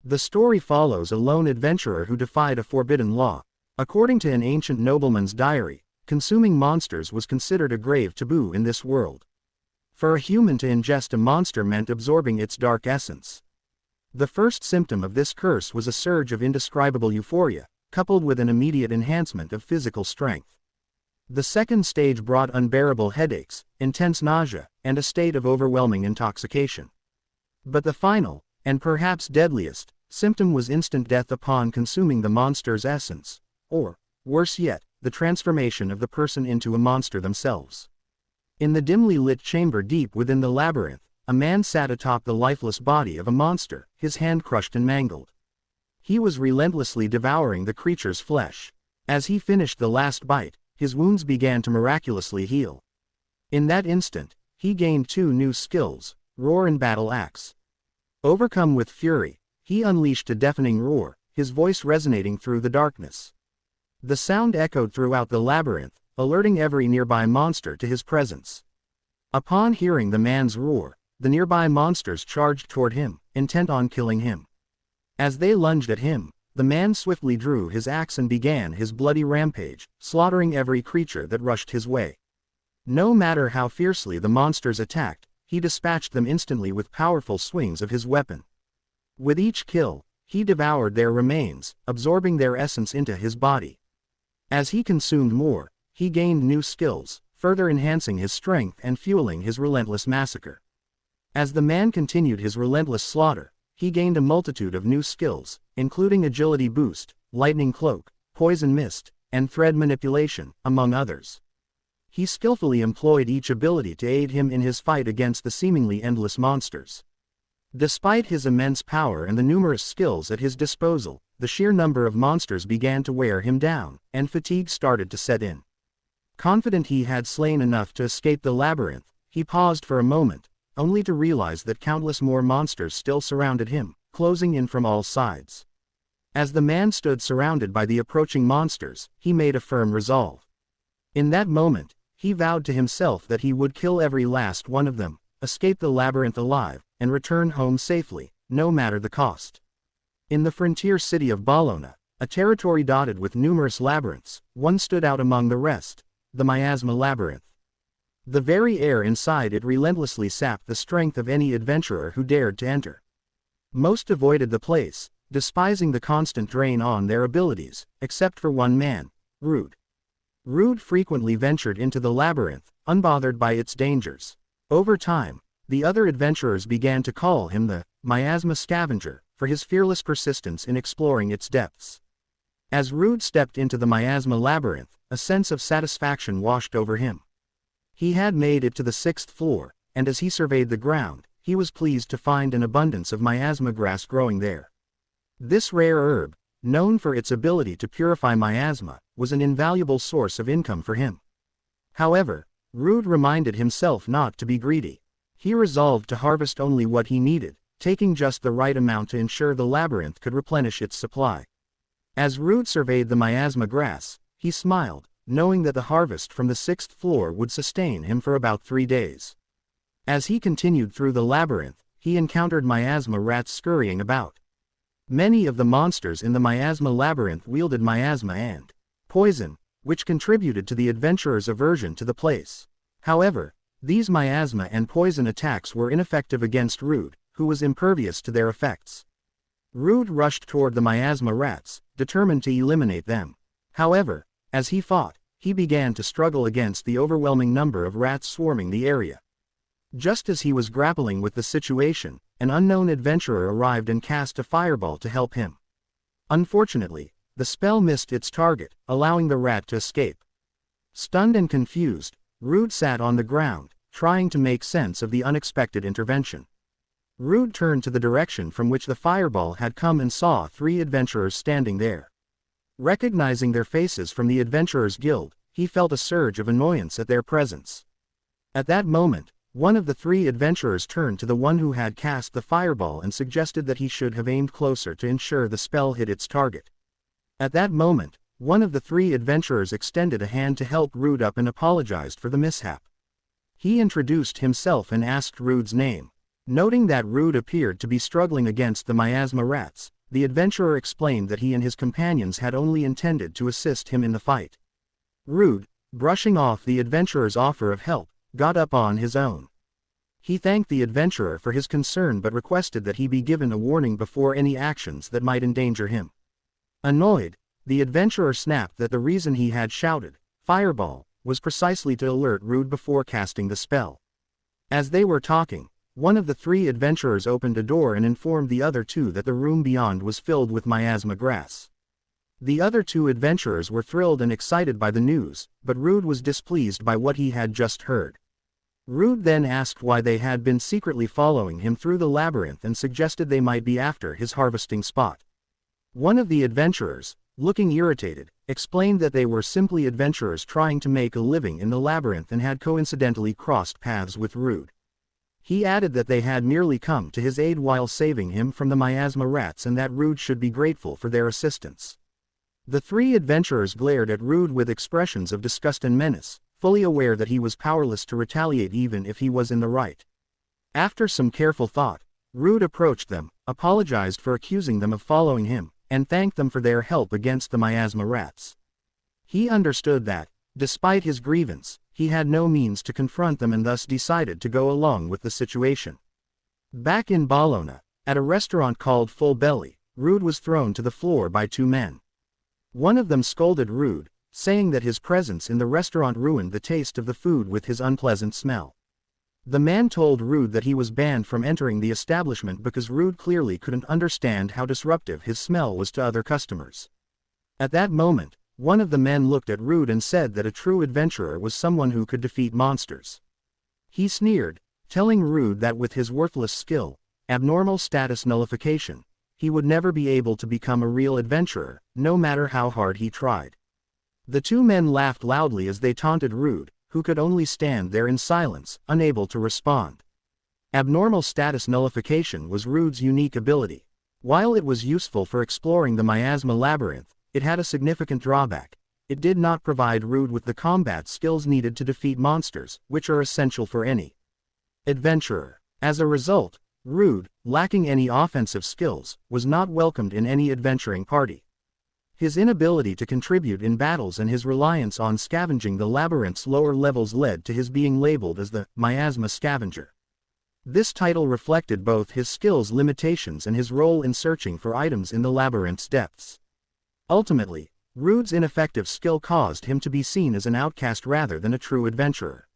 The story follows a lone adventurer who defied a forbidden law. According to an ancient nobleman's diary, consuming monsters was considered a grave taboo in this world. For a human to ingest a monster meant absorbing its dark essence. The first symptom of this curse was a surge of indescribable euphoria, coupled with an immediate enhancement of physical strength. The second stage brought unbearable headaches, intense nausea, and a state of overwhelming intoxication. But the final, and perhaps deadliest, symptom was instant death upon consuming the monster's essence, or, worse yet, the transformation of the person into a monster themselves. In the dimly lit chamber deep within the labyrinth, a man sat atop the lifeless body of a monster, his hand crushed and mangled. He was relentlessly devouring the creature's flesh. As he finished the last bite, his wounds began to miraculously heal. In that instant, he gained 2 new skills, Roar and Battle Axe. Overcome with fury, he unleashed a deafening roar, his voice resonating through the darkness. The sound echoed throughout the labyrinth, alerting every nearby monster to his presence. Upon hearing the man's roar, the nearby monsters charged toward him, intent on killing him. As they lunged at him, the man swiftly drew his axe and began his bloody rampage, slaughtering every creature that rushed his way. No matter how fiercely the monsters attacked, he dispatched them instantly with powerful swings of his weapon. With each kill, he devoured their remains, absorbing their essence into his body. As he consumed more, he gained new skills, further enhancing his strength and fueling his relentless massacre. As the man continued his relentless slaughter, he gained a multitude of new skills, including agility boost, lightning cloak, poison mist, and thread manipulation, among others. He skillfully employed each ability to aid him in his fight against the seemingly endless monsters. Despite his immense power and the numerous skills at his disposal, the sheer number of monsters began to wear him down, and fatigue started to set in. Confident he had slain enough to escape the labyrinth, he paused for a moment, only to realize that countless more monsters still surrounded him, closing in from all sides. As the man stood surrounded by the approaching monsters, he made a firm resolve. In that moment, he vowed to himself that he would kill every last one of them, escape the labyrinth alive, and return home safely, no matter the cost. In the frontier city of Bologna, a territory dotted with numerous labyrinths, one stood out among the rest, the Miasma Labyrinth. The very air inside it relentlessly sapped the strength of any adventurer who dared to enter. Most avoided the place, despising the constant drain on their abilities, except for one man, Rude. Rude frequently ventured into the labyrinth, unbothered by its dangers. Over time, the other adventurers began to call him the miasma scavenger, for his fearless persistence in exploring its depths. As Rude stepped into the miasma labyrinth, a sense of satisfaction washed over him. He had made it to the 6th floor, and as he surveyed the ground, he was pleased to find an abundance of miasma grass growing there. This rare herb, known for its ability to purify miasma, was an invaluable source of income for him. However, Rude reminded himself not to be greedy. He resolved to harvest only what he needed, taking just the right amount to ensure the labyrinth could replenish its supply. As Rude surveyed the miasma grass, he smiled, knowing that the harvest from the 6th floor would sustain him for about 3 days. As he continued through the labyrinth, he encountered miasma rats scurrying about. Many of the monsters in the miasma labyrinth wielded miasma and poison, which contributed to the adventurer's aversion to the place. However, these miasma and poison attacks were ineffective against Rude, who was impervious to their effects. Rude rushed toward the miasma rats, determined to eliminate them. However, as he fought, he began to struggle against the overwhelming number of rats swarming the area. Just as he was grappling with the situation, an unknown adventurer arrived and cast a fireball to help him. Unfortunately, the spell missed its target, allowing the rat to escape. Stunned and confused, Rude sat on the ground, trying to make sense of the unexpected intervention. Rude turned to the direction from which the fireball had come and saw 3 adventurers standing there. Recognizing their faces from the Adventurers Guild, he felt a surge of annoyance at their presence. At that moment, one of the 3 adventurers turned to the one who had cast the fireball and suggested that he should have aimed closer to ensure the spell hit its target. At that moment, one of the 3 adventurers extended a hand to help Rude up and apologized for the mishap. He introduced himself and asked Rude's name. Noting that Rude appeared to be struggling against the miasma rats, the adventurer explained that he and his companions had only intended to assist him in the fight. Rude, brushing off the adventurer's offer of help, got up on his own. He thanked the adventurer for his concern but requested that he be given a warning before any actions that might endanger him. Annoyed, the adventurer snapped that the reason he had shouted, "Fireball," was precisely to alert Rude before casting the spell. As they were talking, one of the three adventurers opened a door and informed the other two that the room beyond was filled with miasma grass. The other two adventurers were thrilled and excited by the news, but Rude was displeased by what he had just heard. Rude then asked why they had been secretly following him through the labyrinth and suggested they might be after his harvesting spot. One of the adventurers, looking irritated, explained that they were simply adventurers trying to make a living in the labyrinth and had coincidentally crossed paths with Rude. He added that they had merely come to his aid while saving him from the miasma rats and that Rude should be grateful for their assistance. The three adventurers glared at Rude with expressions of disgust and menace, fully aware that he was powerless to retaliate even if he was in the right. After some careful thought, Rude approached them, apologized for accusing them of following him, and thanked them for their help against the miasma rats. He understood that, despite his grievance, he had no means to confront them and thus decided to go along with the situation. Back in Bologna, at a restaurant called Full Belly, Rude was thrown to the floor by two men. One of them scolded Rude, saying that his presence in the restaurant ruined the taste of the food with his unpleasant smell. The man told Rude that he was banned from entering the establishment because Rude clearly couldn't understand how disruptive his smell was to other customers. At that moment, one of the men looked at Rude and said that a true adventurer was someone who could defeat monsters. He sneered, telling Rude that with his worthless skill, abnormal status nullification, he would never be able to become a real adventurer, no matter how hard he tried. The two men laughed loudly as they taunted Rude, who could only stand there in silence, unable to respond. Abnormal status nullification was Rude's unique ability. While it was useful for exploring the miasma labyrinth, it had a significant drawback. It did not provide Rude with the combat skills needed to defeat monsters, which are essential for any adventurer. As a result, Rude, lacking any offensive skills, was not welcomed in any adventuring party. His inability to contribute in battles and his reliance on scavenging the labyrinth's lower levels led to his being labeled as the miasma scavenger. This title reflected both his skills' limitations and his role in searching for items in the labyrinth's depths. Ultimately, Rude's ineffective skill caused him to be seen as an outcast rather than a true adventurer.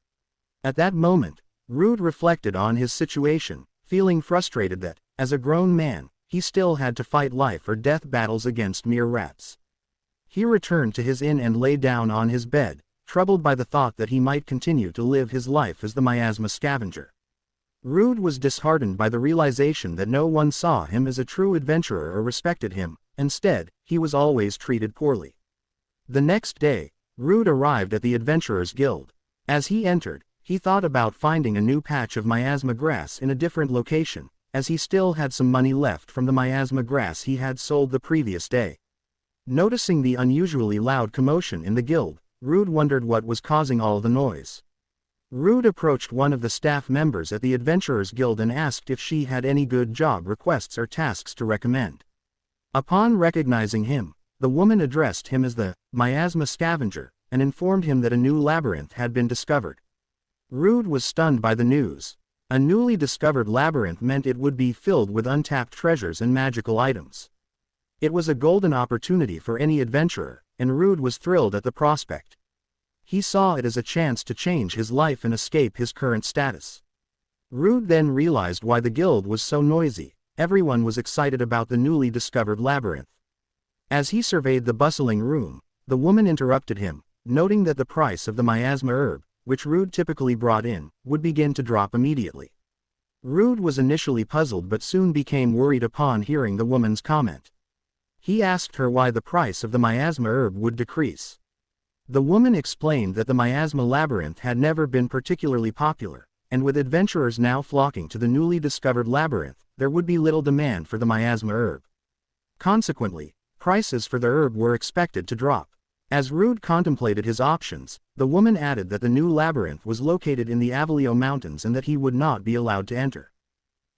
At that moment, Rude reflected on his situation, feeling frustrated that, as a grown man, he still had to fight life or death battles against mere rats. He returned to his inn and lay down on his bed, troubled by the thought that he might continue to live his life as the miasma scavenger. Rude was disheartened by the realization that no one saw him as a true adventurer or respected him. Instead, he was always treated poorly. The next day, Rude arrived at the Adventurers Guild. As he entered, he thought about finding a new patch of miasma grass in a different location, as he still had some money left from the miasma grass he had sold the previous day. Noticing the unusually loud commotion in the guild, Rude wondered what was causing all the noise. Rude approached one of the staff members at the Adventurers Guild and asked if she had any good job requests or tasks to recommend. Upon recognizing him, the woman addressed him as the miasma scavenger and informed him that a new labyrinth had been discovered. Rude was stunned by the news. A newly discovered labyrinth meant it would be filled with untapped treasures and magical items. It was a golden opportunity for any adventurer, and Rude was thrilled at the prospect. He saw it as a chance to change his life and escape his current status. Rude then realized why the guild was so noisy. Everyone was excited about the newly discovered labyrinth. As he surveyed the bustling room, the woman interrupted him, noting that the price of the miasma herb, which Rude typically brought in, would begin to drop immediately. Rude was initially puzzled but soon became worried upon hearing the woman's comment. He asked her why the price of the miasma herb would decrease. The woman explained that the miasma labyrinth had never been particularly popular, and with adventurers now flocking to the newly discovered labyrinth, there would be little demand for the miasma herb. Consequently, prices for the herb were expected to drop. As Rude contemplated his options, the woman added that the new labyrinth was located in the Avellio Mountains and that he would not be allowed to enter.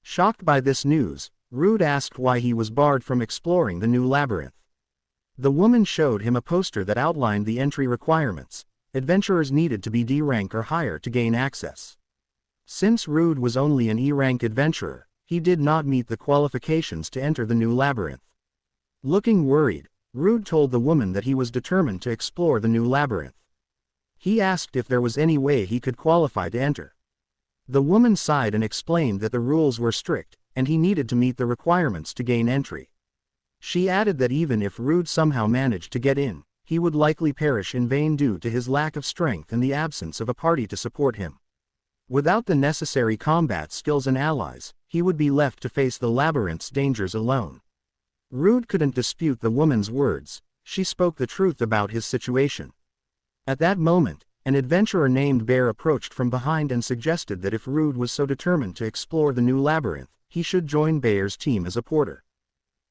Shocked by this news, Rude asked why he was barred from exploring the new labyrinth. The woman showed him a poster that outlined the entry requirements. Adventurers needed to be D rank or higher to gain access. Since Rude was only an E rank adventurer, he did not meet the qualifications to enter the new labyrinth. Looking worried, Rude told the woman that he was determined to explore the new labyrinth. He asked if there was any way he could qualify to enter. The woman sighed and explained that the rules were strict, and he needed to meet the requirements to gain entry. She added that even if Rude somehow managed to get in, he would likely perish in vain due to his lack of strength and the absence of a party to support him. Without the necessary combat skills and allies, he would be left to face the labyrinth's dangers alone. Rude couldn't dispute the woman's words. She spoke the truth about his situation. At that moment, an adventurer named Bear approached from behind and suggested that if Rude was so determined to explore the new labyrinth, he should join Bear's team as a porter.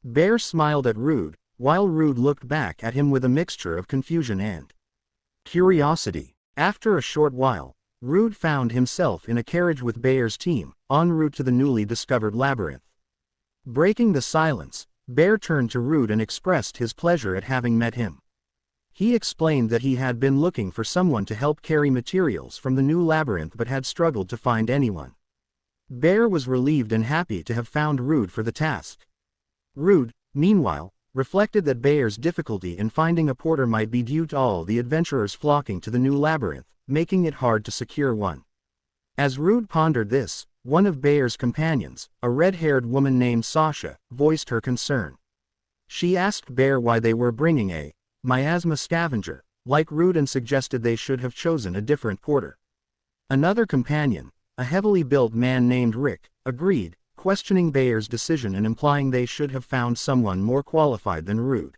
Bear smiled at Rude, while Rude looked back at him with a mixture of confusion and curiosity. After a short while, Rude found himself in a carriage with Bear's team, en route to the newly discovered labyrinth. Breaking the silence, Bear turned to Rude and expressed his pleasure at having met him. He explained that he had been looking for someone to help carry materials from the new labyrinth but had struggled to find anyone. Bear was relieved and happy to have found Rude for the task. Rude, meanwhile, reflected that Bear's difficulty in finding a porter might be due to all the adventurers flocking to the new labyrinth, making it hard to secure one. As Rude pondered this, one of Bear's companions, a red-haired woman named Sasha, voiced her concern. She asked Bear why they were bringing a miasma scavenger, like Rude, and suggested they should have chosen a different porter. Another companion, a heavily built man named Rick, agreed, questioning Bear's decision and implying they should have found someone more qualified than Rude.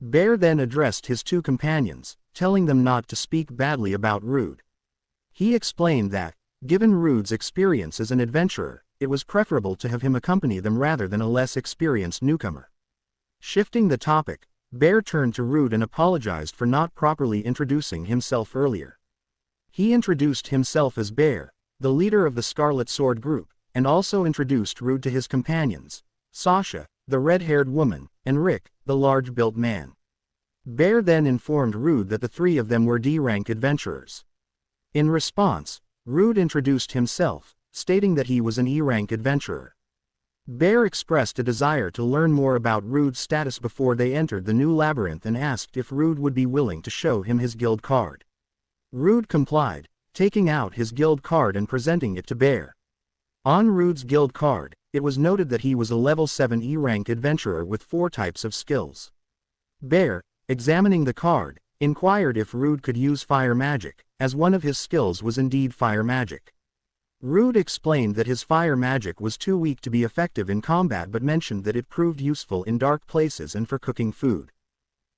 Bear then addressed his two companions, telling them not to speak badly about Rude. He explained that, given Rude's experience as an adventurer, it was preferable to have him accompany them rather than a less experienced newcomer. Shifting the topic, Bear turned to Rude and apologized for not properly introducing himself earlier. He introduced himself as Bear, the leader of the Scarlet Sword group, and also introduced Rude to his companions, Sasha, the red-haired woman, and Rick, the large-built man. Bear then informed Rude that the three of them were D-rank adventurers. In response, Rude introduced himself, stating that he was an E-rank adventurer. Bear expressed a desire to learn more about Rude's status before they entered the new labyrinth and asked if Rude would be willing to show him his guild card. Rude complied, taking out his guild card and presenting it to Bear. On Rude's guild card, it was noted that he was a level 7 E-rank adventurer with 4 types of skills. Bear, examining the card, inquired if Rude could use fire magic, as one of his skills was indeed fire magic. Rude explained that his fire magic was too weak to be effective in combat but mentioned that it proved useful in dark places and for cooking food.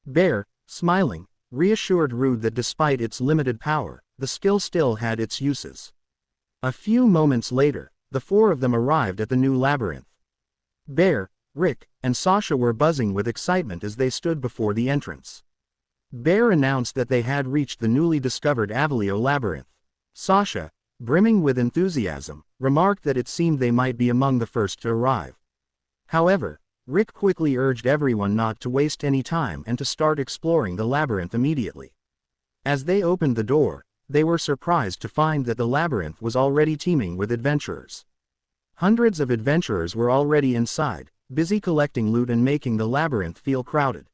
Bear, smiling, reassured Rude that despite its limited power, the skill still had its uses. A few moments later, the 4 of them arrived at the new labyrinth. Bear, Rick, and Sasha were buzzing with excitement as they stood before the entrance. Bear announced that they had reached the newly discovered Avalio labyrinth. Sasha, brimming with enthusiasm, remarked that it seemed they might be among the first to arrive. However, Rick quickly urged everyone not to waste any time and to start exploring the labyrinth immediately. As they opened the door, they were surprised to find that the labyrinth was already teeming with adventurers. Hundreds of adventurers were already inside, busy collecting loot and making the labyrinth feel crowded.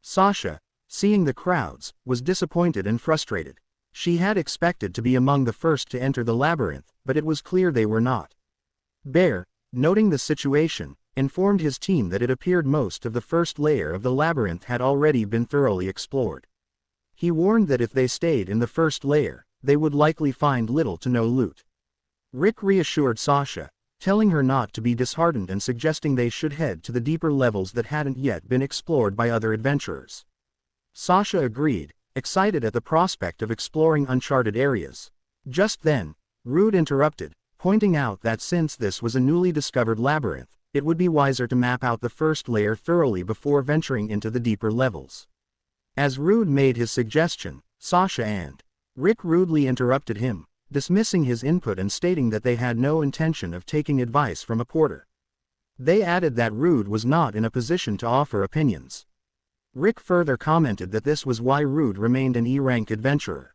Sasha, seeing the crowds, was disappointed and frustrated. She had expected to be among the first to enter the labyrinth, but it was clear they were not. Bear, noting the situation, informed his team that it appeared most of the first layer of the labyrinth had already been thoroughly explored. He warned that if they stayed in the first layer, they would likely find little to no loot. Rick reassured Sasha, telling her not to be disheartened and suggesting they should head to the deeper levels that hadn't yet been explored by other adventurers. Sasha agreed, excited at the prospect of exploring uncharted areas. Just then, Rude interrupted, pointing out that since this was a newly discovered labyrinth, it would be wiser to map out the first layer thoroughly before venturing into the deeper levels. As Rude made his suggestion, Sasha and Rick rudely interrupted him, dismissing his input and stating that they had no intention of taking advice from a porter. They added that Rude was not in a position to offer opinions. Rick further commented that this was why Rude remained an E-rank adventurer.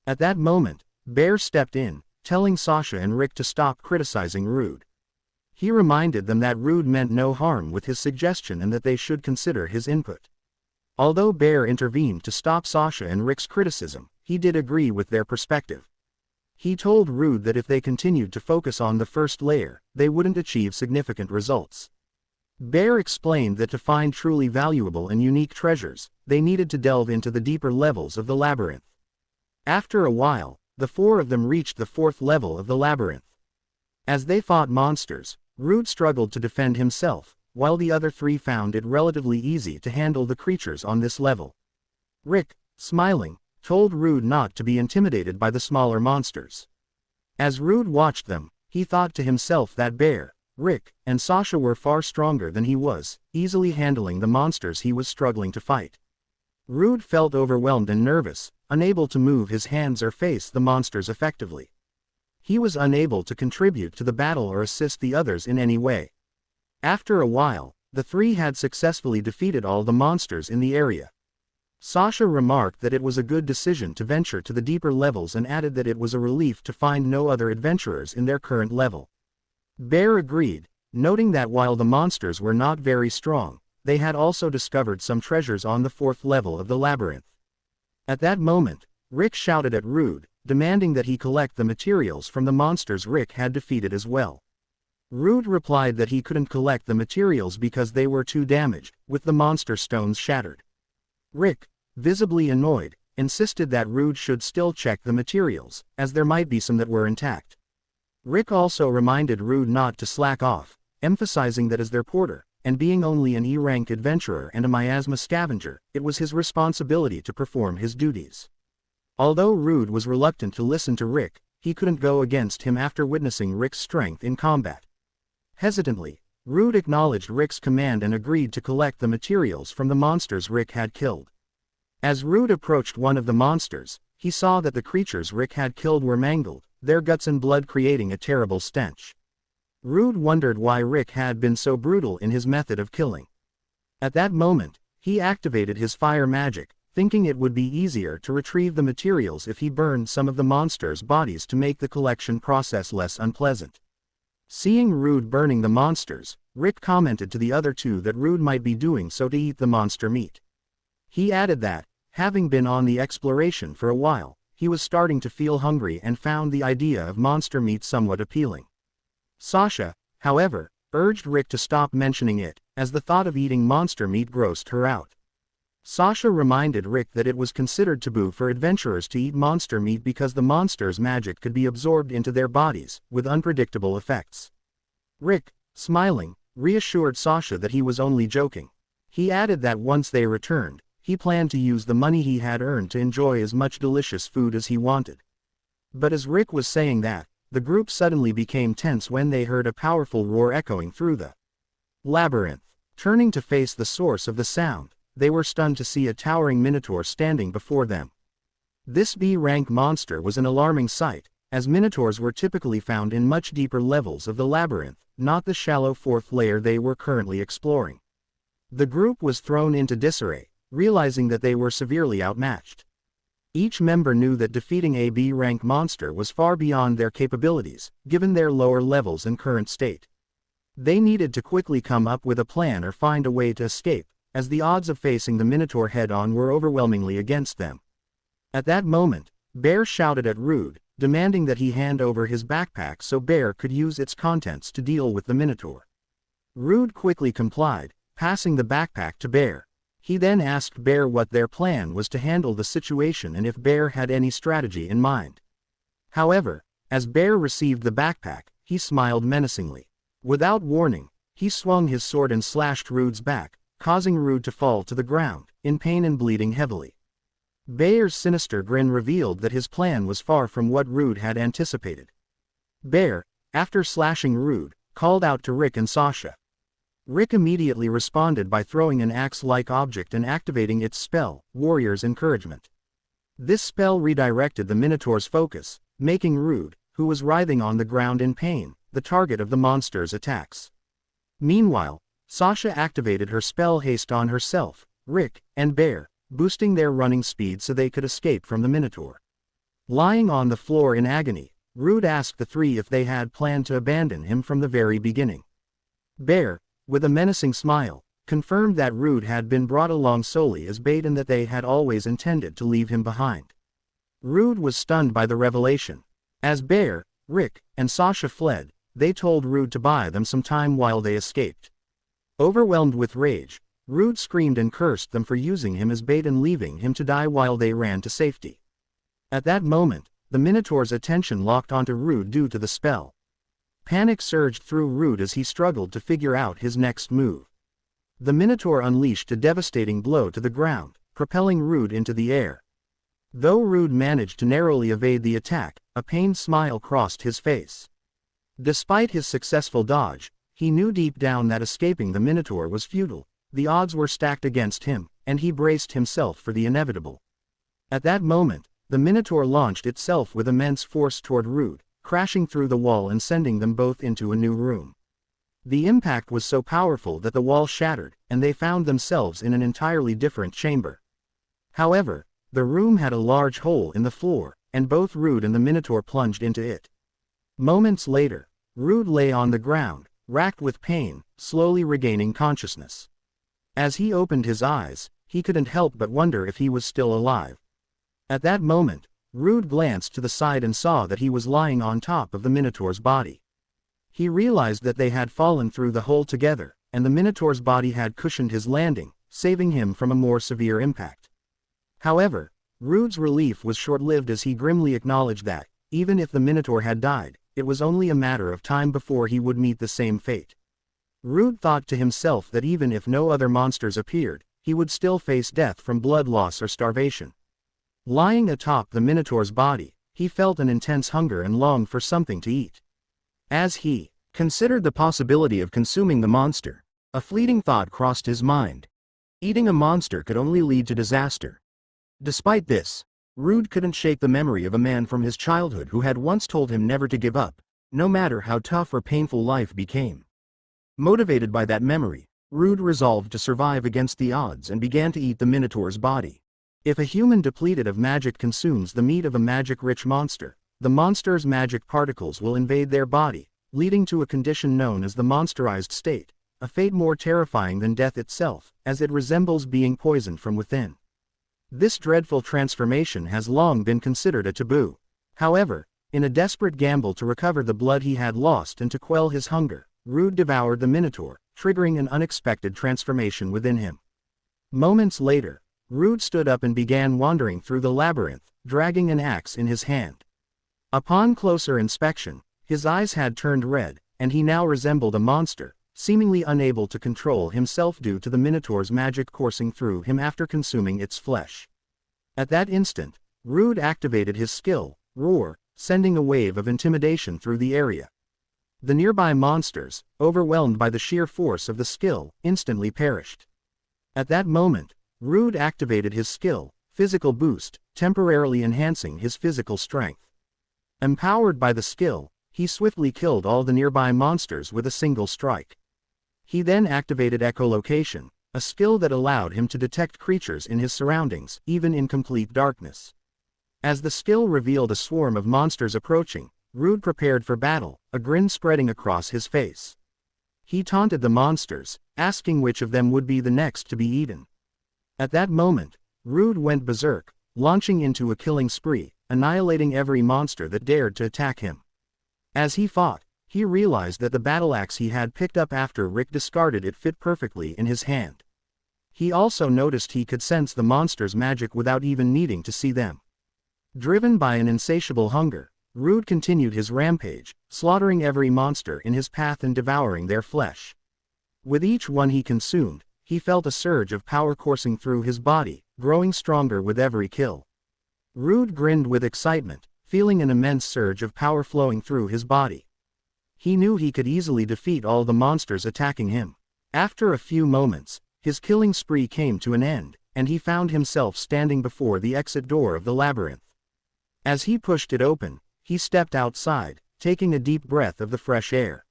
At that moment, Bear stepped in, telling Sasha and Rick to stop criticizing Rude. He reminded them that Rude meant no harm with his suggestion and that they should consider his input. Although Bear intervened to stop Sasha and Rick's criticism, he did agree with their perspective. He told Rude that if they continued to focus on the first layer, they wouldn't achieve significant results. Bear explained that to find truly valuable and unique treasures, they needed to delve into the deeper levels of the labyrinth. After a while, the four of them reached the fourth level of the labyrinth. As they fought monsters, Rude struggled to defend himself, while the other three found it relatively easy to handle the creatures on this level. Rick, smiling, told Rude not to be intimidated by the smaller monsters. As Rude watched them, he thought to himself that Bear, Rick, and Sasha were far stronger than he was, easily handling the monsters he was struggling to fight. Rude felt overwhelmed and nervous, unable to move his hands or face the monsters effectively. He was unable to contribute to the battle or assist the others in any way. After a while, the three had successfully defeated all the monsters in the area. Sasha remarked that it was a good decision to venture to the deeper levels and added that it was a relief to find no other adventurers in their current level. Bear agreed, noting that while the monsters were not very strong, they had also discovered some treasures on the fourth level of the labyrinth. At that moment, Rick shouted at Rude, demanding that he collect the materials from the monsters Rick had defeated as well. Rude replied that he couldn't collect the materials because they were too damaged, with the monster stones shattered. Rick, visibly annoyed, insisted that Rude should still check the materials, as there might be some that were intact. Rick also reminded Rude not to slack off, emphasizing that as their porter, and being only an E-rank adventurer and a miasma scavenger, it was his responsibility to perform his duties. Although Rude was reluctant to listen to Rick, he couldn't go against him after witnessing Rick's strength in combat. Hesitantly, Rude acknowledged Rick's command and agreed to collect the materials from the monsters Rick had killed. As Rude approached one of the monsters, he saw that the creatures Rick had killed were mangled, their guts and blood creating a terrible stench. Rude wondered why Rick had been so brutal in his method of killing. At that moment, he activated his fire magic, thinking it would be easier to retrieve the materials if he burned some of the monsters' bodies to make the collection process less unpleasant. Seeing Rude burning the monsters, Rick commented to the other two that Rude might be doing so to eat the monster meat. He added that, having been on the exploration for a while, he was starting to feel hungry and found the idea of monster meat somewhat appealing. Sasha, however, urged Rick to stop mentioning it, as the thought of eating monster meat grossed her out. Sasha reminded Rick that it was considered taboo for adventurers to eat monster meat because the monster's magic could be absorbed into their bodies, with unpredictable effects. Rick, smiling, reassured Sasha that he was only joking. He added that once they returned, he planned to use the money he had earned to enjoy as much delicious food as he wanted. But as Rick was saying that, the group suddenly became tense when they heard a powerful roar echoing through the labyrinth. Turning to face the source of the sound, they were stunned to see a towering minotaur standing before them. This B-rank monster was an alarming sight, as minotaurs were typically found in much deeper levels of the labyrinth, not the shallow fourth layer they were currently exploring. The group was thrown into disarray, realizing that they were severely outmatched. Each member knew that defeating a B-rank monster was far beyond their capabilities, given their lower levels and current state. They needed to quickly come up with a plan or find a way to escape, as the odds of facing the Minotaur head-on were overwhelmingly against them. At that moment, Bear shouted at Rude, demanding that he hand over his backpack so Bear could use its contents to deal with the Minotaur. Rude quickly complied, passing the backpack to Bear. He then asked Bear what their plan was to handle the situation and if Bear had any strategy in mind. However, as Bear received the backpack, he smiled menacingly. Without warning, he swung his sword and slashed Rude's back, causing Rude to fall to the ground, in pain and bleeding heavily. Bear's sinister grin revealed that his plan was far from what Rude had anticipated. Bear, after slashing Rude, called out to Rick and Sasha. Rick immediately responded by throwing an axe-like object and activating its spell, Warrior's Encouragement. This spell redirected the Minotaur's focus, making Rude, who was writhing on the ground in pain, the target of the monster's attacks. Meanwhile, Sasha activated her spell haste on herself, Rick, and Bear, boosting their running speed so they could escape from the Minotaur. Lying on the floor in agony, Rude asked the three if they had planned to abandon him from the very beginning. Bear, with a menacing smile, confirmed that Rude had been brought along solely as bait and that they had always intended to leave him behind. Rude was stunned by the revelation. As Bear, Rick, and Sasha fled, they told Rude to buy them some time while they escaped. Overwhelmed with rage, Rude screamed and cursed them for using him as bait and leaving him to die while they ran to safety. At that moment, the Minotaur's attention locked onto Rude due to the spell. Panic surged through Rude as he struggled to figure out his next move. The Minotaur unleashed a devastating blow to the ground, propelling Rude into the air. Though Rude managed to narrowly evade the attack, a pained smile crossed his face. Despite his successful dodge, he knew deep down that escaping the Minotaur was futile. The odds were stacked against him, and he braced himself for the inevitable. At that moment, the Minotaur launched itself with immense force toward Rude, crashing through the wall and sending them both into a new room. The impact was so powerful that the wall shattered, and they found themselves in an entirely different chamber. However, the room had a large hole in the floor, and both Rude and the Minotaur plunged into it. Moments later, Rude lay on the ground, racked with pain, slowly regaining consciousness. As he opened his eyes, he couldn't help but wonder if he was still alive. At that moment, Rude glanced to the side and saw that he was lying on top of the Minotaur's body. He realized that they had fallen through the hole together, and the Minotaur's body had cushioned his landing, saving him from a more severe impact. However, Rude's relief was short-lived as he grimly acknowledged that, even if the Minotaur had died, it was only a matter of time before he would meet the same fate. Rude thought to himself that even if no other monsters appeared, he would still face death from blood loss or starvation. Lying atop the Minotaur's body, he felt an intense hunger and longed for something to eat. As he considered the possibility of consuming the monster, a fleeting thought crossed his mind. Eating a monster could only lead to disaster. Despite this, Rude couldn't shake the memory of a man from his childhood who had once told him never to give up, no matter how tough or painful life became. Motivated by that memory, Rude resolved to survive against the odds and began to eat the Minotaur's body. If a human depleted of magic consumes the meat of a magic-rich monster, the monster's magic particles will invade their body, leading to a condition known as the monsterized state, a fate more terrifying than death itself, as it resembles being poisoned from within. This dreadful transformation has long been considered a taboo. However, in a desperate gamble to recover the blood he had lost and to quell his hunger, Rude devoured the Minotaur, triggering an unexpected transformation within him. Moments later, Rude stood up and began wandering through the labyrinth, dragging an axe in his hand. Upon closer inspection, his eyes had turned red, and he now resembled a monster, seemingly unable to control himself due to the Minotaur's magic coursing through him after consuming its flesh. At that instant, Rude activated his skill, Roar, sending a wave of intimidation through the area. The nearby monsters, overwhelmed by the sheer force of the skill, instantly perished. At that moment, Rude activated his skill, Physical Boost, temporarily enhancing his physical strength. Empowered by the skill, he swiftly killed all the nearby monsters with a single strike. He then activated echolocation, a skill that allowed him to detect creatures in his surroundings, even in complete darkness. As the skill revealed a swarm of monsters approaching, Rude prepared for battle, a grin spreading across his face. He taunted the monsters, asking which of them would be the next to be eaten. At that moment, Rude went berserk, launching into a killing spree, annihilating every monster that dared to attack him. As he fought, he realized that the battle axe he had picked up after Rick discarded it fit perfectly in his hand. He also noticed he could sense the monster's magic without even needing to see them. Driven by an insatiable hunger, Rude continued his rampage, slaughtering every monster in his path and devouring their flesh. With each one he consumed, he felt a surge of power coursing through his body, growing stronger with every kill. Rude grinned with excitement, feeling an immense surge of power flowing through his body. He knew he could easily defeat all the monsters attacking him. After a few moments, his killing spree came to an end, and he found himself standing before the exit door of the labyrinth. As he pushed it open, he stepped outside, taking a deep breath of the fresh air.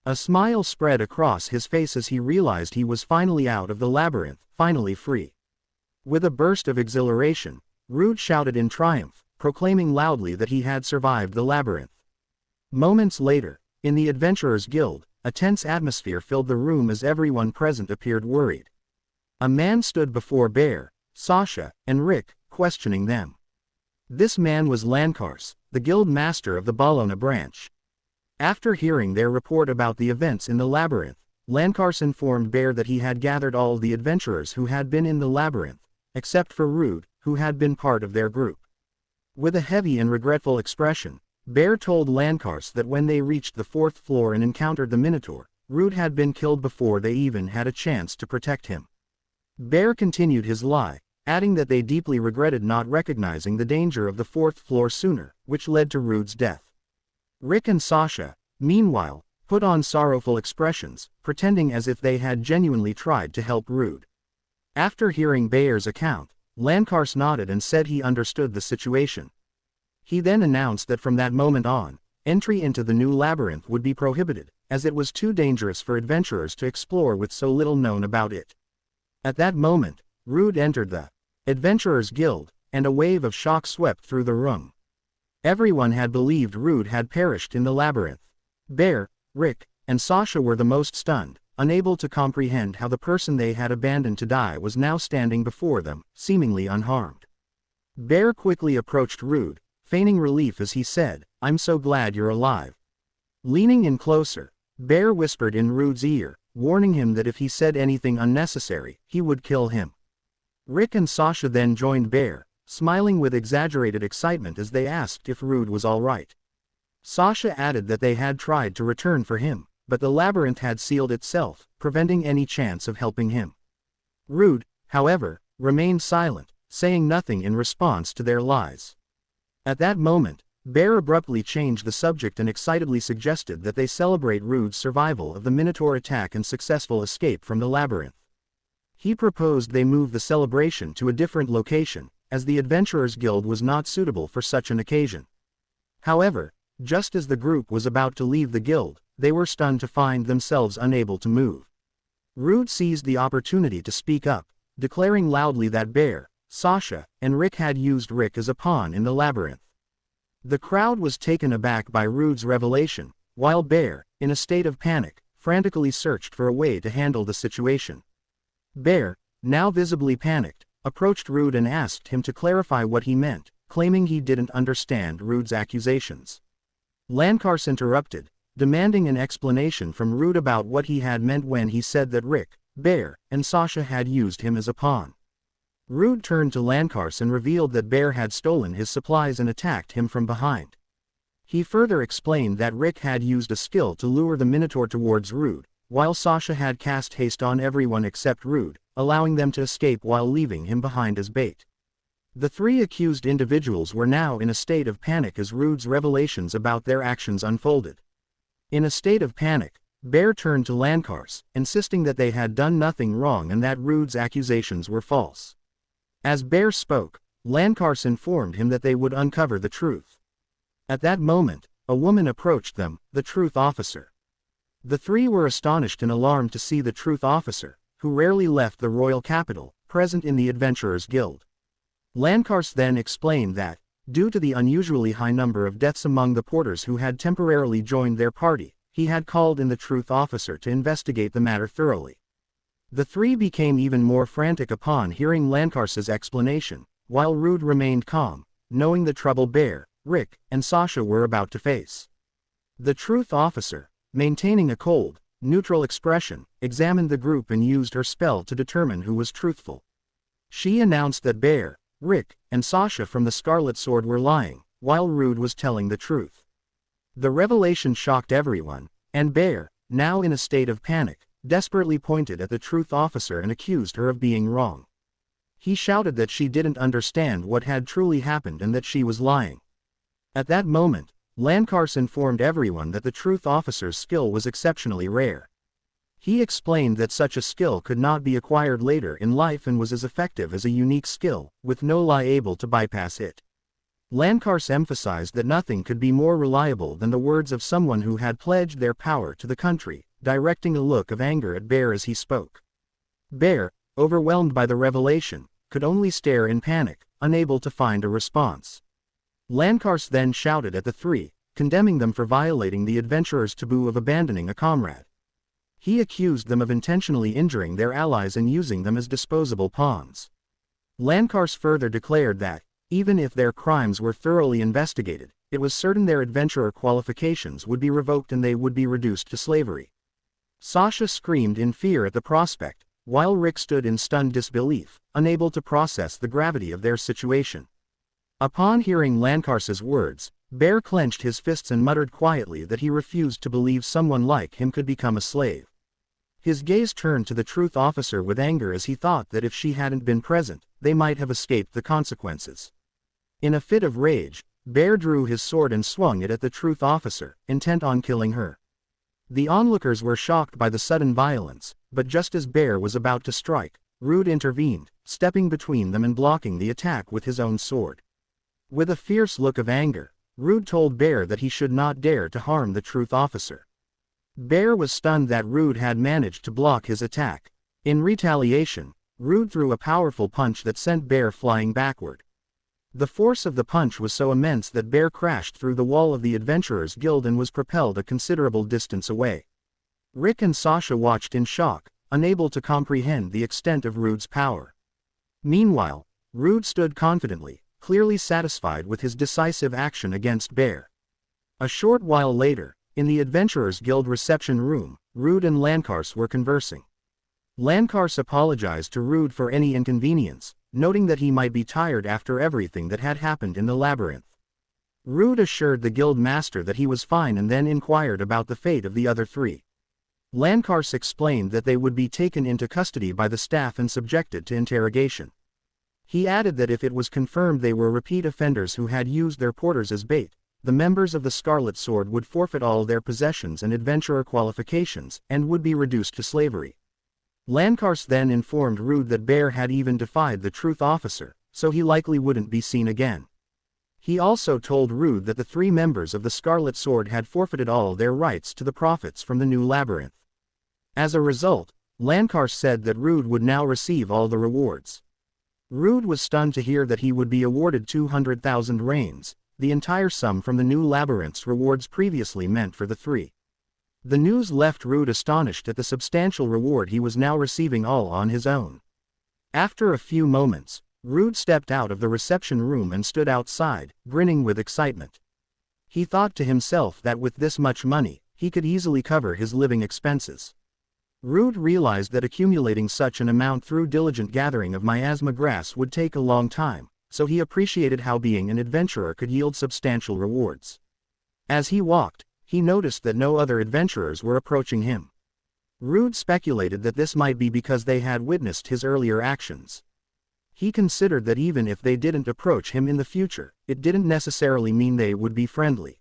A smile spread across his face as he realized he was finally out of the labyrinth, finally free. With a burst of exhilaration, Rude shouted in triumph, proclaiming loudly that he had survived the labyrinth. Moments later, in the Adventurers Guild, a tense atmosphere filled the room as everyone present appeared worried. A man stood before Bear, Sasha, and Rick, questioning them. This man was Lankars, the guild master of the Bologna branch. After hearing their report about the events in the labyrinth, Lankars informed Bear that he had gathered all the adventurers who had been in the labyrinth, except for Rude, who had been part of their group. With a heavy and regretful expression, Bear told Lankars that when they reached the 4th floor and encountered the Minotaur, Rude had been killed before they even had a chance to protect him. Bear continued his lie, adding that they deeply regretted not recognizing the danger of the 4th floor sooner, which led to Rude's death. Rick and Sasha, meanwhile, put on sorrowful expressions, pretending as if they had genuinely tried to help Rude. After hearing Bear's account, Lankars nodded and said he understood the situation. He then announced that from that moment on, entry into the new labyrinth would be prohibited, as it was too dangerous for adventurers to explore with so little known about it. At that moment, Rude entered the Adventurers Guild, and a wave of shock swept through the room. Everyone had believed Rude had perished in the labyrinth. Bear, Rick, and Sasha were the most stunned, unable to comprehend how the person they had abandoned to die was now standing before them, seemingly unharmed. Bear quickly approached Rude, feigning relief as he said, "I'm so glad you're alive." Leaning in closer, Bear whispered in Rude's ear, warning him that if he said anything unnecessary, he would kill him. Rick and Sasha then joined Bear, smiling with exaggerated excitement as they asked if Rude was all right. Sasha added that they had tried to return for him, but the labyrinth had sealed itself, preventing any chance of helping him. Rude, however, remained silent, saying nothing in response to their lies. At that moment, Bear abruptly changed the subject and excitedly suggested that they celebrate Rude's survival of the Minotaur attack and successful escape from the labyrinth. He proposed they move the celebration to a different location, as the Adventurers Guild was not suitable for such an occasion. However, just as the group was about to leave the guild, they were stunned to find themselves unable to move. Rude seized the opportunity to speak up, declaring loudly that Bear, Sasha, and Rick had used Rick as a pawn in the labyrinth. The crowd was taken aback by Rude's revelation, while Bear, in a state of panic, frantically searched for a way to handle the situation. Bear, now visibly panicked, approached Rude and asked him to clarify what he meant, claiming he didn't understand Rude's accusations. Lankars interrupted, demanding an explanation from Rude about what he had meant when he said that Rick, Bear, and Sasha had used him as a pawn. Rude turned to Lankars and revealed that Bear had stolen his supplies and attacked him from behind. He further explained that Rick had used a skill to lure the Minotaur towards Rude, while Sasha had cast haste on everyone except Rude, allowing them to escape while leaving him behind as bait. The three accused individuals were now in a state of panic as Rude's revelations about their actions unfolded. In a state of panic, Bear turned to Lankars, insisting that they had done nothing wrong and that Rude's accusations were false. As Bear spoke, Lankars informed him that they would uncover the truth. At that moment, a woman approached them, the truth officer. The three were astonished and alarmed to see the truth officer, who rarely left the royal capital, present in the Adventurers Guild. Lankars then explained that, due to the unusually high number of deaths among the porters who had temporarily joined their party, he had called in the truth officer to investigate the matter thoroughly. The three became even more frantic upon hearing Lankars's explanation, while Rude remained calm, knowing the trouble Bear, Rick, and Sasha were about to face. The truth officer, maintaining a cold, neutral expression, examined the group and used her spell to determine who was truthful. She announced that Bear, Rick, and Sasha from the Scarlet Sword were lying, while Rude was telling the truth. The revelation shocked everyone, and Bear, now in a state of panic, desperately pointed at the truth officer and accused her of being wrong. He shouted that she didn't understand what had truly happened and that she was lying. At that moment, Lankars informed everyone that the truth officer's skill was exceptionally rare. He explained that such a skill could not be acquired later in life and was as effective as a unique skill, with no lie able to bypass it. Landkars emphasized that nothing could be more reliable than the words of someone who had pledged their power to the country, directing a look of anger at Bear as he spoke. Bear, overwhelmed by the revelation, could only stare in panic, unable to find a response. Landkars then shouted at the three, condemning them for violating the adventurer's taboo of abandoning a comrade. He accused them of intentionally injuring their allies and using them as disposable pawns. Landkars further declared that, even if their crimes were thoroughly investigated, it was certain their adventurer qualifications would be revoked and they would be reduced to slavery. Sasha screamed in fear at the prospect, while Rick stood in stunned disbelief, unable to process the gravity of their situation. Upon hearing Landkars's words, Bear clenched his fists and muttered quietly that he refused to believe someone like him could become a slave. His gaze turned to the truth officer with anger as he thought that if she hadn't been present, they might have escaped the consequences. In a fit of rage, Bear drew his sword and swung it at the truth officer, intent on killing her. The onlookers were shocked by the sudden violence, but just as Bear was about to strike, Rude intervened, stepping between them and blocking the attack with his own sword. With a fierce look of anger, Rude told Bear that he should not dare to harm the truth officer. Bear was stunned that Rude had managed to block his attack. In retaliation, Rude threw a powerful punch that sent Bear flying backward. The force of the punch was so immense that Bear crashed through the wall of the Adventurers Guild and was propelled a considerable distance away. Rick and Sasha watched in shock, unable to comprehend the extent of Rude's power. Meanwhile, Rude stood confidently, clearly satisfied with his decisive action against Bear. A short while later, in the Adventurers Guild reception room, Rude and Landkars were conversing. Landkars apologized to Rude for any inconvenience, noting that he might be tired after everything that had happened in the labyrinth. Rude assured the guild master that he was fine and then inquired about the fate of the other three. Landkars explained that they would be taken into custody by the staff and subjected to interrogation. He added that if it was confirmed they were repeat offenders who had used their porters as bait, the members of the Scarlet Sword would forfeit all their possessions and adventurer qualifications, and would be reduced to slavery. Landkars then informed Rude that Bear had even defied the truth officer, so he likely wouldn't be seen again. He also told Rude that the three members of the Scarlet Sword had forfeited all their rights to the profits from the new labyrinth. As a result, Landkars said that Rude would now receive all the rewards. Rude was stunned to hear that he would be awarded 200,000 reins, the entire sum from the new labyrinth's rewards previously meant for the three. The news left Rude astonished at the substantial reward he was now receiving all on his own. After a few moments, Rude stepped out of the reception room and stood outside, grinning with excitement. He thought to himself that with this much money, he could easily cover his living expenses. Rude realized that accumulating such an amount through diligent gathering of miasma grass would take a long time, so he appreciated how being an adventurer could yield substantial rewards. As he walked, he noticed that no other adventurers were approaching him. Rude speculated that this might be because they had witnessed his earlier actions. He considered that even if they didn't approach him in the future, it didn't necessarily mean they would be friendly.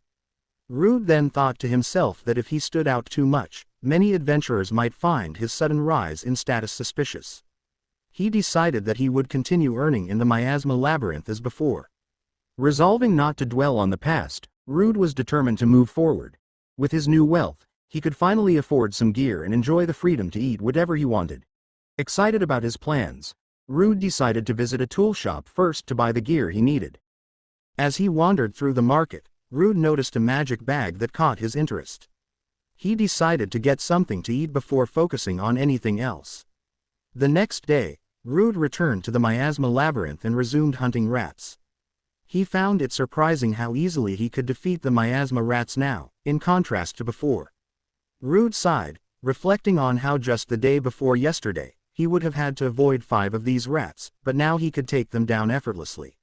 Rude then thought to himself that if he stood out too much, many adventurers might find his sudden rise in status suspicious. He decided that he would continue earning in the miasma labyrinth as before. Resolving not to dwell on the past, Rude was determined to move forward. With his new wealth, he could finally afford some gear and enjoy the freedom to eat whatever he wanted. Excited about his plans, Rude decided to visit a tool shop first to buy the gear he needed. As he wandered through the market, Rude noticed a magic bag that caught his interest. He decided to get something to eat before focusing on anything else. The next day, Rude returned to the miasma labyrinth and resumed hunting rats. He found it surprising how easily he could defeat the miasma rats now, in contrast to before. Rude sighed, reflecting on how just the day before yesterday, he would have had to avoid 5 of these rats, but now he could take them down effortlessly.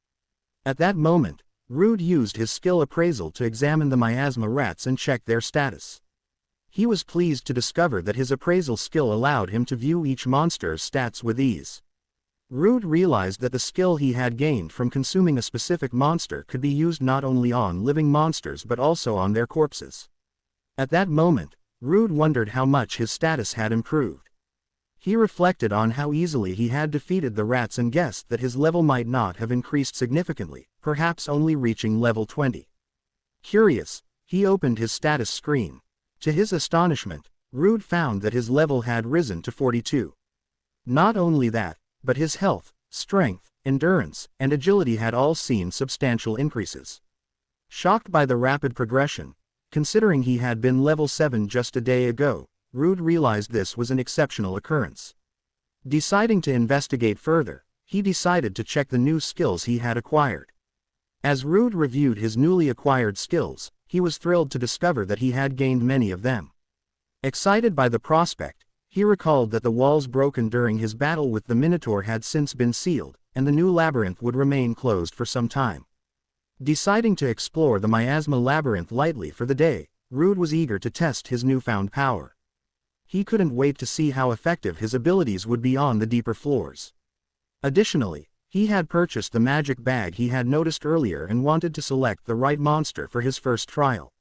At that moment, Rude used his skill appraisal to examine the miasma rats and check their status. He was pleased to discover that his appraisal skill allowed him to view each monster's stats with ease. Rude realized that the skill he had gained from consuming a specific monster could be used not only on living monsters but also on their corpses. At that moment, Rude wondered how much his status had improved. He reflected on how easily he had defeated the rats and guessed that his level might not have increased significantly, perhaps only reaching level 20. Curious, he opened his status screen. To his astonishment, Rude found that his level had risen to 42. Not only that, but his health, strength, endurance, and agility had all seen substantial increases. Shocked by the rapid progression, considering he had been level 7 just a day ago, Rude realized this was an exceptional occurrence. Deciding to investigate further, he decided to check the new skills he had acquired. As Rude reviewed his newly acquired skills, he was thrilled to discover that he had gained many of them. Excited by the prospect, he recalled that the walls broken during his battle with the Minotaur had since been sealed, and the new labyrinth would remain closed for some time. Deciding to explore the miasma labyrinth lightly for the day, Rude was eager to test his newfound power. He couldn't wait to see how effective his abilities would be on the deeper floors. Additionally, he had purchased the magic bag he had noticed earlier and wanted to select the right monster for his first trial.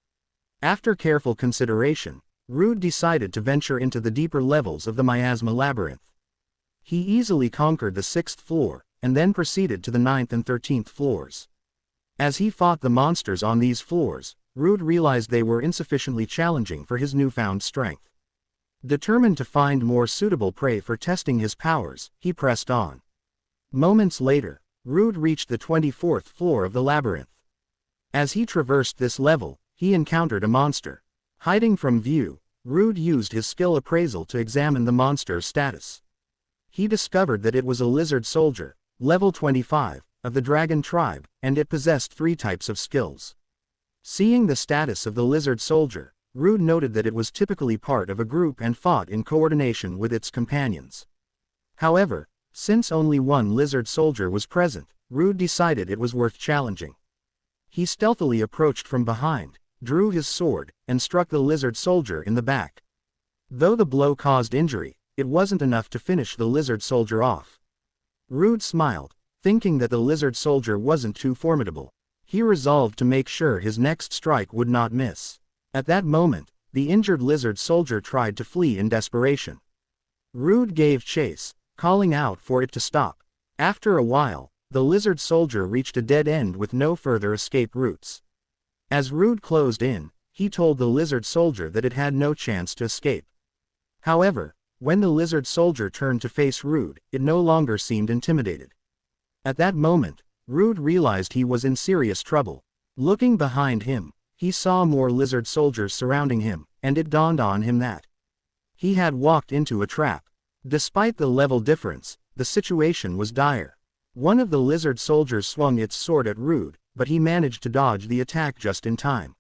After careful consideration, Rude decided to venture into the deeper levels of the miasma labyrinth. He easily conquered the 6th floor, and then proceeded to the 9th and 13th floors. As he fought the monsters on these floors, Rude realized they were insufficiently challenging for his newfound strength. Determined to find more suitable prey for testing his powers, he pressed on. Moments later, Rude reached the 24th floor of the labyrinth. As he traversed this level, he encountered a monster. Hiding from view, Rude used his skill appraisal to examine the monster's status. He discovered that it was a lizard soldier, level 25, of the dragon tribe, and it possessed 3 types of skills. Seeing the status of the lizard soldier, Rude noted that it was typically part of a group and fought in coordination with its companions. However, since only one lizard soldier was present, Rude decided it was worth challenging. He stealthily approached from behind, drew his sword, and struck the lizard soldier in the back. Though the blow caused injury, it wasn't enough to finish the lizard soldier off. Rude smiled, thinking that the lizard soldier wasn't too formidable. He resolved to make sure his next strike would not miss. At that moment, the injured lizard soldier tried to flee in desperation. Rude gave chase, calling out for it to stop. After a while, the lizard soldier reached a dead end with no further escape routes. As Rude closed in, he told the lizard soldier that it had no chance to escape. However, when the lizard soldier turned to face Rude, it no longer seemed intimidated. At that moment, Rude realized he was in serious trouble. Looking behind him, he saw more lizard soldiers surrounding him, and it dawned on him that he had walked into a trap. Despite the level difference, the situation was dire. One of the lizard soldiers swung its sword at Rude, but he managed to dodge the attack just in time.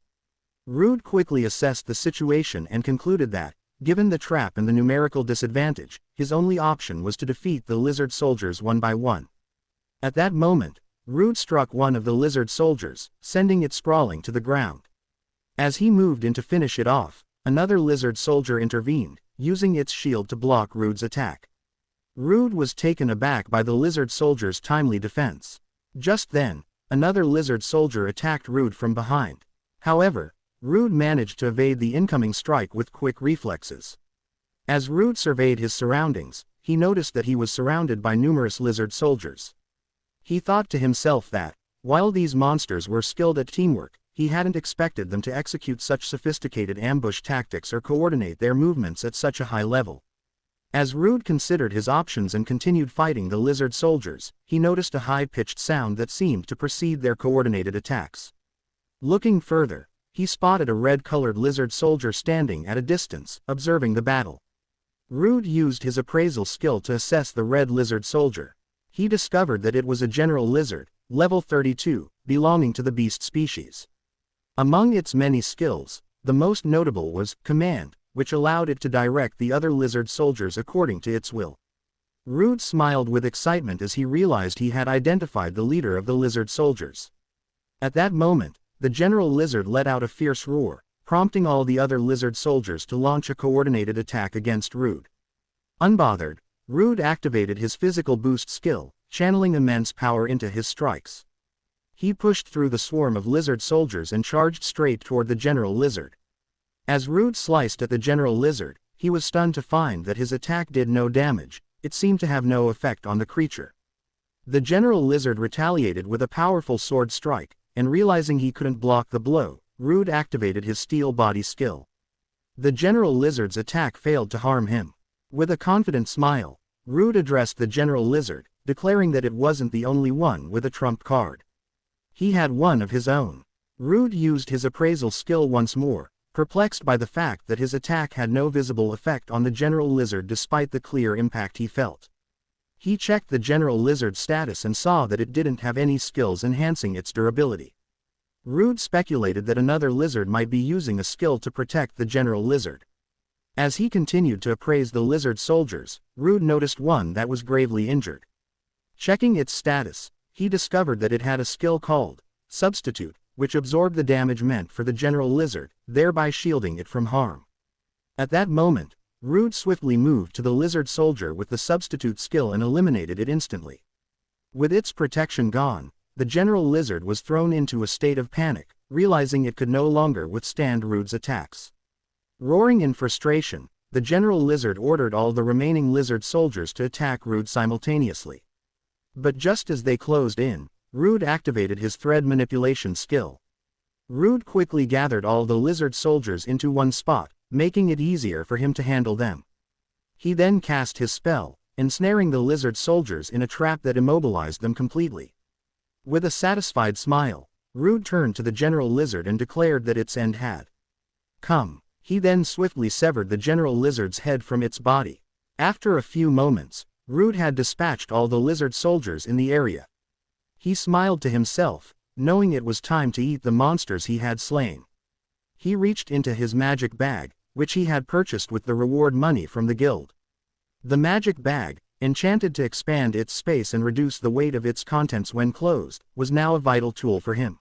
Rude quickly assessed the situation and concluded that, given the trap and the numerical disadvantage, his only option was to defeat the lizard soldiers one by one. At that moment, Rude struck one of the lizard soldiers, sending it sprawling to the ground. As he moved in to finish it off, another lizard soldier intervened, using its shield to block Rude's attack. Rude was taken aback by the lizard soldier's timely defense. Just then, another lizard soldier attacked Rude from behind. However, Rude managed to evade the incoming strike with quick reflexes. As Rude surveyed his surroundings, he noticed that he was surrounded by numerous lizard soldiers. He thought to himself that, while these monsters were skilled at teamwork, he hadn't expected them to execute such sophisticated ambush tactics or coordinate their movements at such a high level. As Rude considered his options and continued fighting the lizard soldiers, he noticed a high-pitched sound that seemed to precede their coordinated attacks. Looking further, he spotted a red-colored lizard soldier standing at a distance, observing the battle. Rude used his appraisal skill to assess the red lizard soldier. He discovered that it was a general lizard, level 32, belonging to the beast species. Among its many skills, the most notable was command, which allowed it to direct the other lizard soldiers according to its will. Rude smiled with excitement as he realized he had identified the leader of the lizard soldiers. At that moment, the general lizard let out a fierce roar, prompting all the other lizard soldiers to launch a coordinated attack against Rude. Unbothered, Rude activated his physical boost skill, channeling immense power into his strikes. He pushed through the swarm of lizard soldiers and charged straight toward the general lizard. As Rude sliced at the general lizard, he was stunned to find that his attack did no damage. It seemed to have no effect on the creature. The General Lizard retaliated with a powerful sword strike, and realizing he couldn't block the blow, Rude activated his steel body skill. The General Lizard's attack failed to harm him. With a confident smile, Rude addressed the General Lizard, declaring that it wasn't the only one with a trump card. He had one of his own. Rude used his appraisal skill once more, perplexed by the fact that his attack had no visible effect on the General Lizard despite the clear impact he felt. He checked the General Lizard's status and saw that it didn't have any skills enhancing its durability. Rude speculated that another lizard might be using a skill to protect the General Lizard. As he continued to appraise the lizard soldiers, Rude noticed one that was gravely injured. Checking its status, he discovered that it had a skill called Substitute, which absorbed the damage meant for the General Lizard, thereby shielding it from harm. At that moment, Rude swiftly moved to the lizard soldier with the Substitute skill and eliminated it instantly. With its protection gone, the General Lizard was thrown into a state of panic, realizing it could no longer withstand Rude's attacks. Roaring in frustration, the General Lizard ordered all the remaining lizard soldiers to attack Rude simultaneously. But just as they closed in, Rude activated his thread manipulation skill. Rude quickly gathered all the lizard soldiers into one spot, making it easier for him to handle them. He then cast his spell, ensnaring the lizard soldiers in a trap that immobilized them completely. With a satisfied smile, Rude turned to the General Lizard and declared that its end had come. He then swiftly severed the General Lizard's head from its body. After a few moments, Rude had dispatched all the lizard soldiers in the area. He smiled to himself, knowing it was time to eat the monsters he had slain. He reached into his magic bag, which he had purchased with the reward money from the guild. The magic bag, enchanted to expand its space and reduce the weight of its contents when closed, was now a vital tool for him.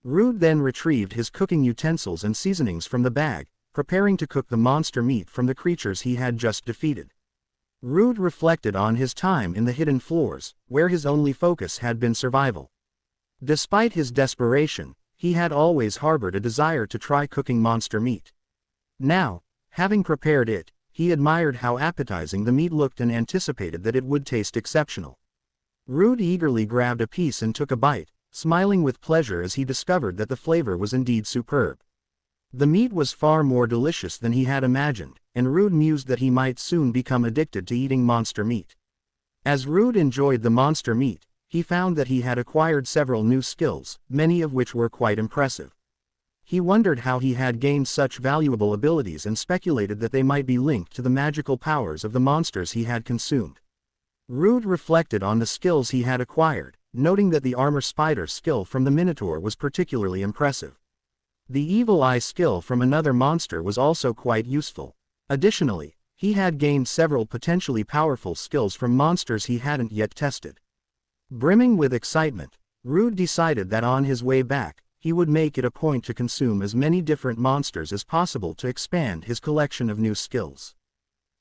Rude then retrieved his cooking utensils and seasonings from the bag, preparing to cook the monster meat from the creatures he had just defeated. Rude reflected on his time in the hidden floors, where his only focus had been survival. Despite his desperation, he had always harbored a desire to try cooking monster meat. Now, having prepared it, he admired how appetizing the meat looked and anticipated that it would taste exceptional. Rude eagerly grabbed a piece and took a bite, smiling with pleasure as he discovered that the flavor was indeed superb. The meat was far more delicious than he had imagined, and Rude mused that he might soon become addicted to eating monster meat. As Rude enjoyed the monster meat, he found that he had acquired several new skills, many of which were quite impressive. He wondered how he had gained such valuable abilities and speculated that they might be linked to the magical powers of the monsters he had consumed. Rude reflected on the skills he had acquired, noting that the armor spider skill from the Minotaur was particularly impressive. The evil eye skill from another monster was also quite useful. Additionally, he had gained several potentially powerful skills from monsters he hadn't yet tested. Brimming with excitement, Rude decided that on his way back, he would make it a point to consume as many different monsters as possible to expand his collection of new skills.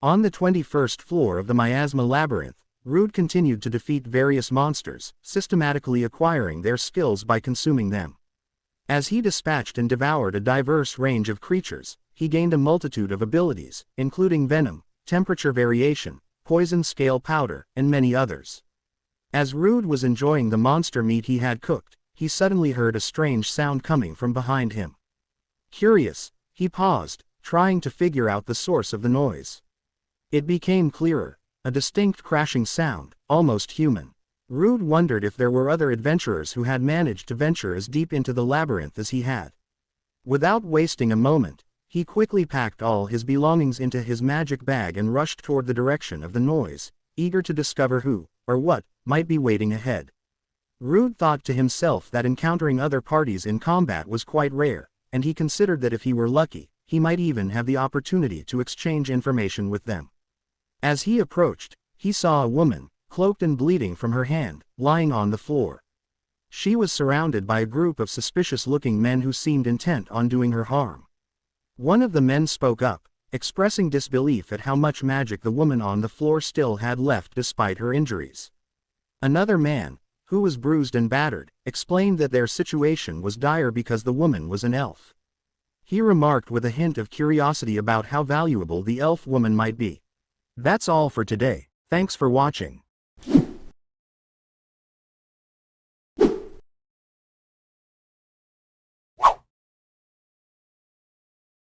On the 21st floor of the Miasma Labyrinth, Rude continued to defeat various monsters, systematically acquiring their skills by consuming them. As he dispatched and devoured a diverse range of creatures, he gained a multitude of abilities, including venom, temperature variation, poison scale powder, and many others. As Rude was enjoying the monster meat he had cooked, he suddenly heard a strange sound coming from behind him. Curious, he paused, trying to figure out the source of the noise. It became clearer, a distinct crashing sound, almost human. Rude wondered if there were other adventurers who had managed to venture as deep into the labyrinth as he had. Without wasting a moment, he quickly packed all his belongings into his magic bag and rushed toward the direction of the noise, eager to discover who, or what, might be waiting ahead. Rude thought to himself that encountering other parties in combat was quite rare, and he considered that if he were lucky, he might even have the opportunity to exchange information with them. As he approached, he saw a woman, cloaked and bleeding from her hand, lying on the floor. She was surrounded by a group of suspicious-looking men who seemed intent on doing her harm. One of the men spoke up, expressing disbelief at how much magic the woman on the floor still had left despite her injuries. Another man, who was bruised and battered, explained that their situation was dire because the woman was an elf. He remarked with a hint of curiosity about how valuable the elf woman might be. That's all for today. Thanks for watching.